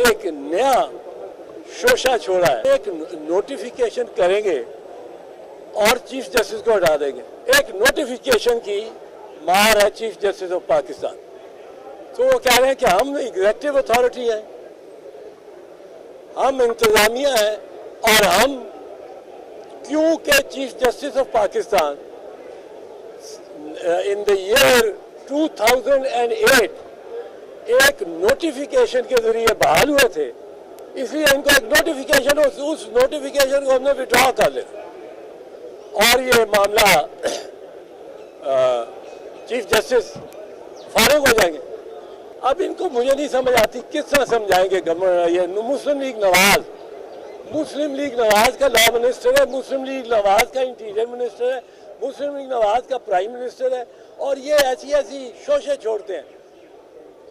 ایک نیا شوشہ چھوڑا ہے. ایک نوٹیفیکیشن کریں گے اور چیف جسٹس کو ہٹا دیں گے. ایک نوٹیفیکیشن کی مار ہے چیف جسٹس آف پاکستان. تو وہ کہہ رہے ہیں کہ ہم ایگزیکٹو اتھارٹی ہیں, ہم انتظامیہ ہیں, اور ہم کیونکہ chief justice of Pakistan in the year 2008 ایک نوٹیفیکیشن کے ذریعے بحال ہوئے تھے, اس لیے ان کو ایک نوٹیفیکیشن, اس نوٹیفیکیشن کو ہم نے وڈرا کر لیا اور یہ معاملہ چیف جسٹس فارغ ہو جائیں گے. اب ان کو مجھے نہیں سمجھ آتی کس طرح سمجھائیں گے. یہ مسلم لیگ نواز کا لا منسٹر ہے, مسلم لیگ نواز کا انٹیریئر منسٹر ہے, مسلم لیگ نواز کا پرائم منسٹر ہے, اور یہ ایسی شوشے چھوڑتے ہیں.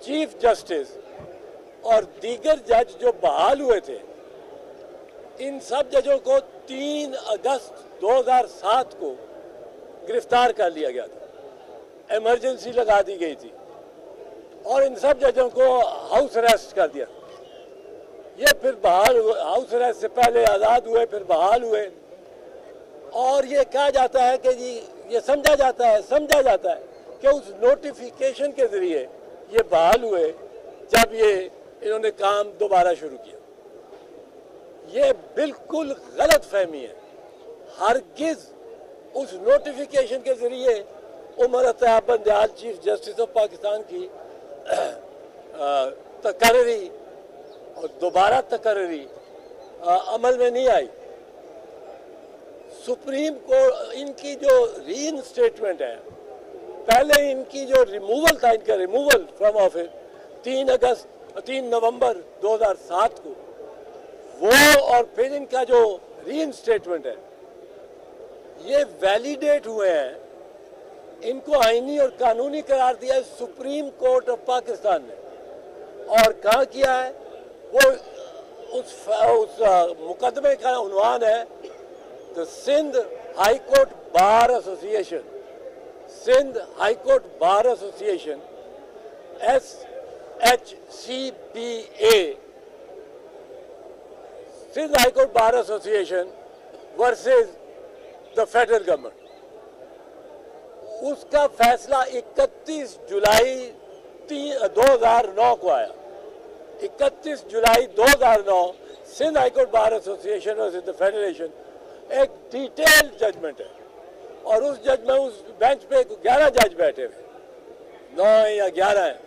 چیف جسٹس اور دیگر جج جو بحال ہوئے تھے, ان سب ججوں کو 3 اگست 2007 کو گرفتار کر لیا گیا تھا, ایمرجنسی لگا دی گئی تھی, اور ان سب ججوں کو ہاؤس اریسٹ کر دیا. یہ پھر بحال ہوئے, ہاؤس اریسٹ سے پہلے آزاد ہوئے, پھر بحال ہوئے, اور یہ کہا جاتا ہے کہ جی یہ سمجھا جاتا ہے کہ اس نوٹیفیکیشن کے ذریعے یہ بحال ہوئے جب انہوں نے کام دوبارہ شروع کیا. یہ بالکل غلط فہمی ہے. ہرگز اس نوٹیفیکیشن کے ذریعے Umar Ata Bandial chief justice of Pakistan کی تقرری اور دوبارہ تقرری عمل میں نہیں آئی. سپریم کورٹ ان کی جو ری انسٹیٹمنٹ ہے, پہلے ان کی جو ریموول تھا, ان کا ریموول فرام آفس 3 نومبر 2007 کو, وہ اور پھر ان کا جو ری انسٹیٹمنٹ ہے, یہ ویلیڈیٹ ہوئے ہیں. ان کو آئینی اور قانونی قرار دیا ہے سپریم کورٹ آف پاکستان نے, اور کہاں کیا ہے وہ اس مقدمے کا عنوان ہے the Sindh high court bar association, Sindh high court bar association SHCBA, Sindh high court bar association versus the federal government. اس کا فیصلہ 31 جولائی 2009 کو آیا. 31 جولائی 2009 Sindh high court bar association versus the federation ایک ڈیٹیل ججمنٹ ہے, اور اس جج میں اس بینچ پہ 11 جج بیٹھے ہوئے, 9 یا 11 ہیں.